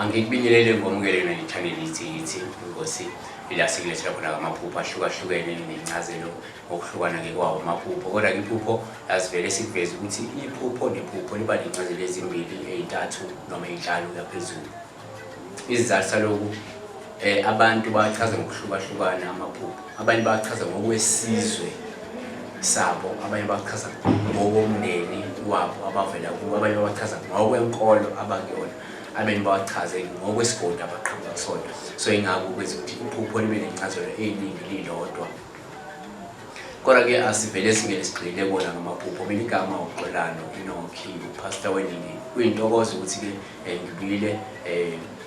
Angikubingelele ngomukeleni ngithangile ithi Inkosi ila sikulethela khona amaphupho ahlukahlukene nencazelo okuhlukana kwawo amaphupho kodwa iphupho asivele sikuveza ukuthi iphupho nephupho liba nencazelo ezimbili ezintathu noma ezinhlanu yaphezulu. Izizathu salokhu abantu bachaza ngokuhlukahlukana amaphupho. Abanye bachaza ngokwesizwe sabo, abanye bachaza ngokomndeni wabo abavela kuwo, abanye bachaza ngokwenkolo abakuyona, abanye bachaze ngokwesigodi abaqhamuka kusona. So ingakho ukwenza ukuthi iphupho libe nencazelo eziningi lilodwa. Kodwa ke asivele singene sigxile bona ngamaphupho. Mina igama uXolano Enoki, upastor wenini. Kuyintokozo ukuthi ke ngibile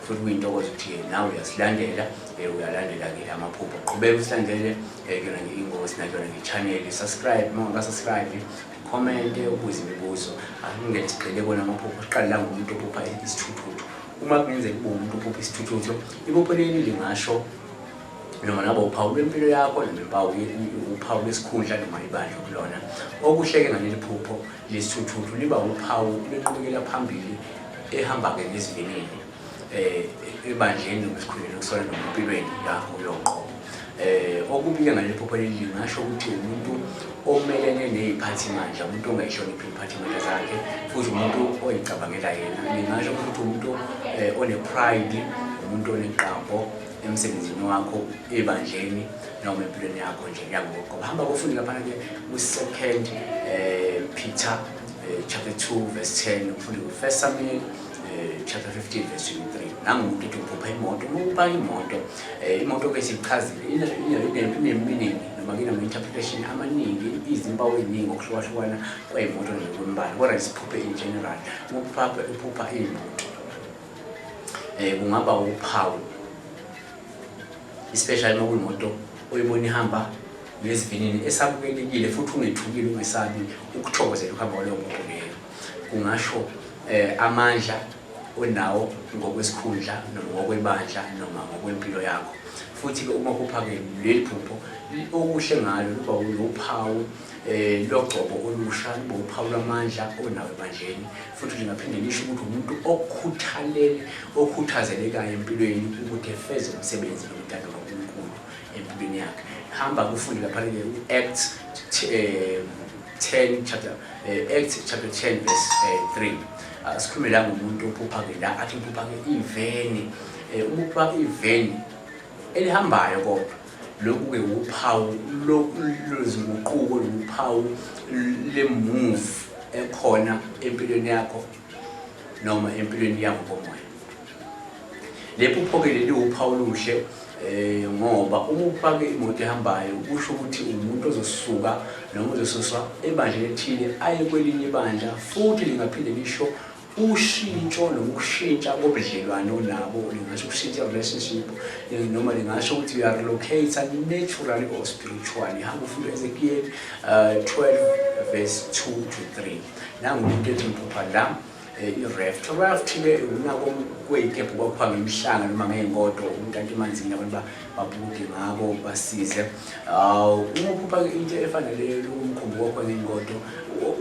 futhi kuyintokozo ukuthi nawe uyasilandela uyalandela ke amaphupho. Qhubeka usilandele kuyona Inkosi nakuyona nge-channel. Subscribe uma subscribe, comment ubuze imibuzo. Angingene sigxile bona amaphupho. Siqala la ngomuntu ophupha isithuthuthu. Uma kungenzeka kube umuntu ophupha isithuthuthu, iphupho leli lingasho noma nabo uphawu lwempilo yakho noma uphawu lesikhundla noma ibandla kulona. Okuhleke ngaleli phupho lesithuthuthu liba uphawu lenqubekela phambili ehamba ke ngesivinini ebandleni noma esikhundleni kusona noma empilweni yakho yoqobo. Okubike ngaleli phupho leli lingasho ukuthi umuntu omelene neziphathimandla, umuntu ongayihloniphi iziphathimandla zakhe, futhi umuntu oyicabangela yena. Lingasho ukuthi umuntu one-pride, umuntu oneqambo emsebenzini wakho, ebandleni noma empilweni yakho nje yangoqobo. Hamba kufunda lapha ke ku-2 Peter chapter 2 verse 10, ufunda ku-1 Samuel chapter 15 verse 23. Nangumuntu ethi uphupha imoto. Uma upha imoto, imoto ke sichazile ineminingi noma inama-interpretation amaningi, izimpawu eziningi okuhlukahlukana kweyimoto nokwembala. Kodwa siphuphe in general. Uma uphupha imoto, kungaba uphawu, especially uma kuyimoto oyibona ihamba ngesivinini esamukelekile futhi ungethukile, ungesabi ukuthokozela ukuhamba kwaleyo moto leyo. Kungasho amandla onawo ngokwesikhundla noma ngokwebandla noma ngokwempilo yakho. Futhi ke uma uphupha-ke leli phupho, okuhle ngalo luba uphawu logcobo olusha, luba uphawu lwamandla onawo ebandleni. Futhi lingaphinde lisho ukuthi umuntu okhuthazelekayo empilweni ukuthi efeze umsebenzi nomntana kaNkulunkulu empilweni yakhe. Hamba kufunde lapha ke Acts chapter 10 verse 3. Sikhulume la ngomuntu ophupha-ke la athi uphupha-ke iveni. Uphupha iveni elihambayo kodwa lokhu-ke uphawu lwezinguquko, uphawu le-move ekhona empilweni yakho noma empilweni yakho komoya. Le phupho-ke leli uphawu luhle ngoba uma uphake imoto ehambayo kusho ukuthi umuntu ozosuka noma uzosuswa ebandleni elithile aye kwelinye ibandla. Futhi lingaphinde lisho ushintsho noma ukushintsha kobudlelwano nabo, lingasho ukushintsha relationship noma lingasho ukuthi you are relocated naturally or spiritually. Hamba ufunda Ezekiel 12 verse 2 to 3. Nangumuntu ethi uphupha la i-raft-ke unako kweyikephu kwakupha ngemhlanga noma ngey'ngodo, umuntu kanti emanzini abantu babuke ngako basize. Uma uphupha into efanele umkhumbi wakho ngey'ngodo,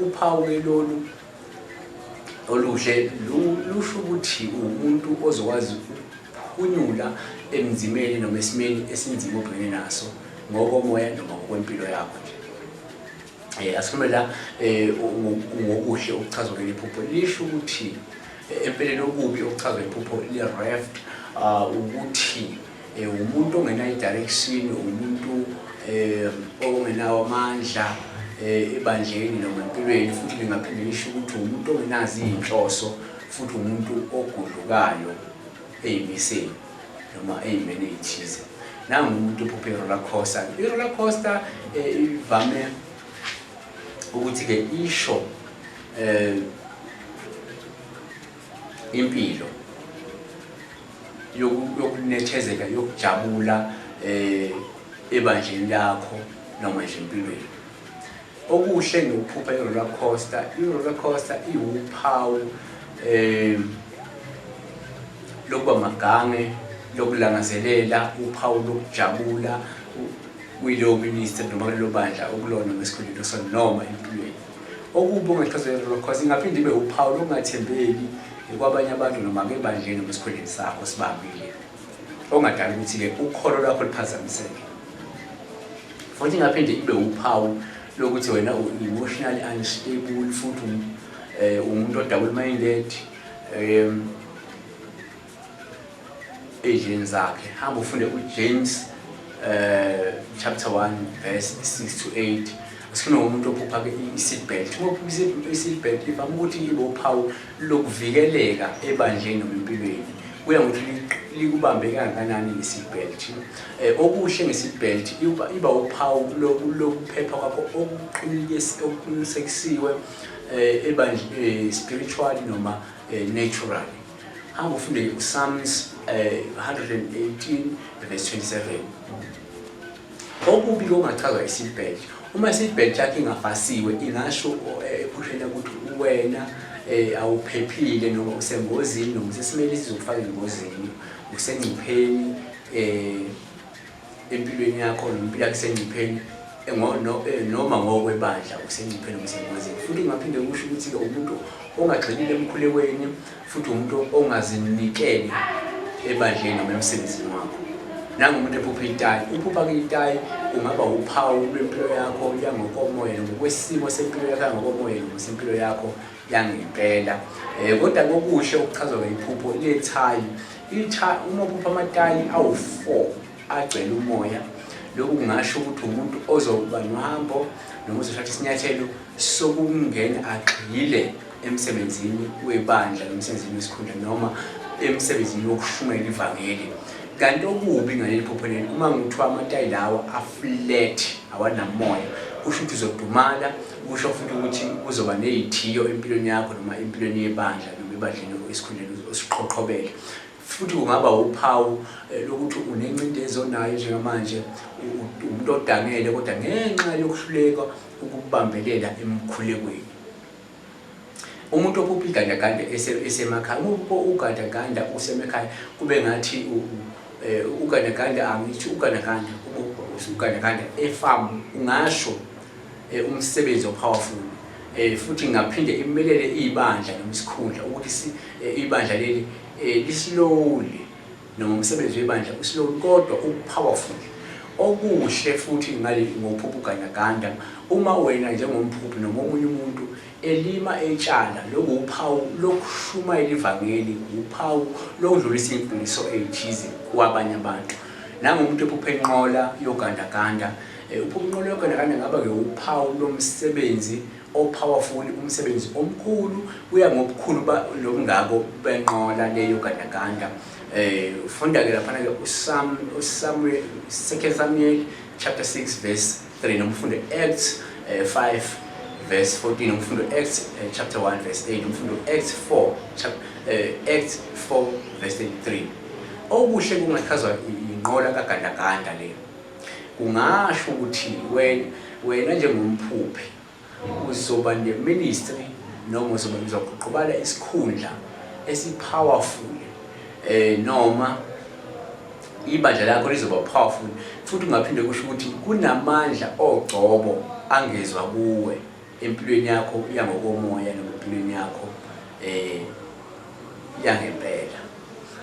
uphawu-ke lolu oluhle lusho ukuthi umuntu ozokwazi ukuphunyula emzimeni noma esimeni esinzima obhekene naso ngokomoya noma ngokwempilo yakho nje. Asikhulume la ngokuhle okuchazwa leli phupho. Lisho ukuthi empeleni okubi okuchazwa iphupho le-raft ukuthi umuntu ongenayo i-direction, umuntu ongenawo amandla ebandleni noma empilweni. Futhi lingaphinde lisho ukuthi umuntu ongenazo iy'nhloso, futhi umuntu ogudlukayo ey'miseni noma ey'meni ey'thize. Nangumuntu uphupha i-roller coaster. I-roller coaster ivame ukuthi-ke isho impilo yokunethezeka, yokujabula ebandleni lakho noma nje empilweni. Okuhle ngokuphupha i-roller coaster, i-roller coaster iwuphawu lokuba magange, lokulangazelela, uphawu lokujabula kuyilowo ministry noma kulelo bandla okulona ngesikhundleni kusona noma empilweni. Okubi ongachazela i-roller coaster ingaphinde ibe uphawu lokungathembeki kwabanye abantu noma ngebandleni noma esikhundleni sakho sibambile ongadala ukuthi-ke ukholo lwakho liphazamiseke. Futhi ingaphinde ibe uphawu lokuthi wena u-emotionally unstable futhi umuntu o-double-minded ey'ndleni zakhe. Hamba ufunde uJames chapter 1 verse 6 to 8. Asifuna umuntu ophupha-ke i-seatbelt. Uma uphupha i-seatbelt ivame ukuthi ibe uphawu lokuvikeleka ebandleni noma empilweni. Kuya ngokuthi likubambe kangakanani i-seatbelt. Okuhle nge-seatbelt iba uphawu lokuphepha kwakho okuqinisekisiwe spiritually noma naturally. Hamba ufunde uPsalms 118 verse 27. Okubi okungachazwa i-seatbelt. Uma i-seatbelt yakho ingafasiwe ingasho ephushela ukuthi wena awuphephile noma usengozini noma usesimeni esizokufaka engozini, usengcipheni empilweni yakho noma impilo yakho isengcipheni noma ngokwebandla usengcipheni noma usengozini. Futhi ngaphinde kusho ukuthi umuntu ongagxilile emkhulekweni futhi umuntu ongazinikele ebandleni noma emsebenzini wakho. Nangomuntu ephupha itayi, uphupha-ke itayi kungaba uphawu lwempilo yakho yangokomoya noma kwesimo sempilo yakho yangokomoya noma sempilo yakho yangempela. Kodwa kokuhle okuchazwa ngephupho lethayi, uma uphupha amatayi awu-4 agcwele umoya, lokhu kungasho ukuthi umuntu ozoba nohambo noma uzothatha isinyathelo sokungena agxile emsebenzini webandla noma emsebenzini wesikhundla noma emsebenzini wokushumayela ivangeli. Kanti okubi ngaleli phupho leli, uma ngithiwa amatayi lawa a-flat awanamoya, kusho ukuthi uzodumala, kusho futhi ukuthi kuzoba ney'thiyo empilweni yakho noma empilweni yebandla noma ebandleni esikhundleni osiqhoqhobele. Futhi kungaba uphawu lokuthi unencindezi onayo njengamanje, umuntu odangele kodwa ngenxa yokuhluleka ukubambelela emkhulekweni. Umuntu ophupha igandaganda esemakhaya, uma ugandaganda usemakhaya kube ngathi ugandaganda angithi ugandaganda efarm ungasho umsebenzi o-powerful. Futhi ngaphinde imelele ibandla noma isikhundla ukuthi ibandla leli lislowly noma umsebenzi webandla uslowly kodwa u-powerful. Okuhle futhi ngokuphupha ugandaganda, uma wena njengomphuphi noma omunye umuntu elima etshala, lokhu uphawu lokushumayela ivangeli, uphawu lokudlulisa imfundiso ey'thize kwabanye abantu. Nangomuntu ephupha inqola yogandaganda, uphupha inqola yogandaganda ngaba-ke uphawu lomsebenzi o-powerful, umsebenzi omkhulu, uya ngobukhulu lobungako benqola leyo gandaganda. Funda-ke laphana-ke uSamuel 2 Samuel chapter 6 verse 3 noma ufunde Acts 5 verse 14 noma ufunde Acts chapter 1 verse 8 noma ufunde Acts 4 verse 3. Okuhle kungachazwa inqola kagandaganda le, kungasho ukuthi wena njengomphuphi uzoba ne-ministry noma uzoqhubala isikhundla esi-powerful, noma ibandla lakho lizoba powerful. Futhi ungaphinde kusho ukuthi kunamandla ogcobo angezwa kuwe empilweni yakho yangokomoya noma empilweni yakho yangempela.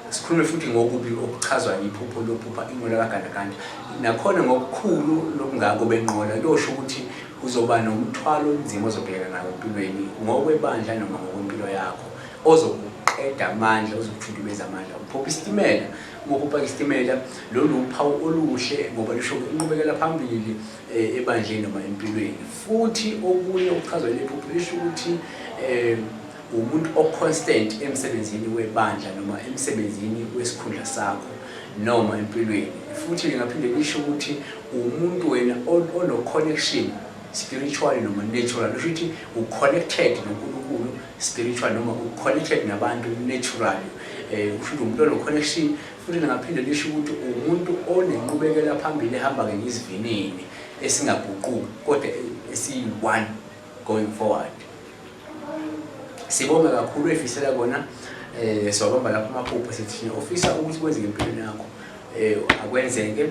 Sikhulume futhi ngokubi okuchazwa iphupho lophupha inqola kagandaganda. Nakhona ngokukhulu lobungako benqola losho ukuthi uzoba nomthwalo onzima ozobhekana nawo empilweni ngokwebandla noma ngokwempilo yakho, ozokuqeda amandla, ozokuthundubeza amandla. Uphupha isitimela, ngokuphupha isitimela lolu uphawu oluhle ngoba lusho inqubekela phambili ebandleni noma empilweni. Futhi okunye okuchazwa lephupho lisho ukuthi umuntu o-constant emsebenzini webandla noma emsebenzini wesikhundla sakho noma empilweni. Futhi lingaphinde lisho ukuthi umuntu wena ono-connection spiritual noma natural, lusho ukuthi u-connected noNkulunkulu spiritual noma u-connected nabantu naturally. Kusho ukuthi umuntu ono-connection. Futhi lingaphinde lisho ukuthi umuntu onenqubekela phambili ehamba-ke ngesivinini esingaguquki kodwa esi-one going forward. Sibonga kakhulu efisela kona, siwabamba lapho amaphupho sithi ofisa ukuthi kwenzeke empilweni yakho akwenzeke,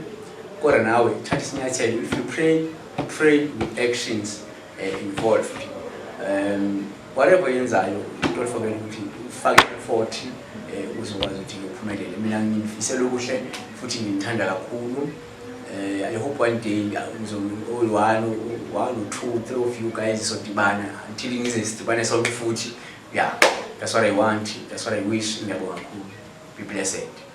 kodwa nawe thatha isinyathelo. If you pray with actions involved. Whatever yenzayo don't forget ukuthi ufake effort uzokwazi ukuthi uphumelele. Mina ngifisela okuhle futhi ngithanda kakhulu. I hope one day all one or two, three of you guys sodibana until ngize sidibane sonke futhi. Yeah, that's what I want, that's what I wish. Ngiyabonga kakhulu. Be blessed.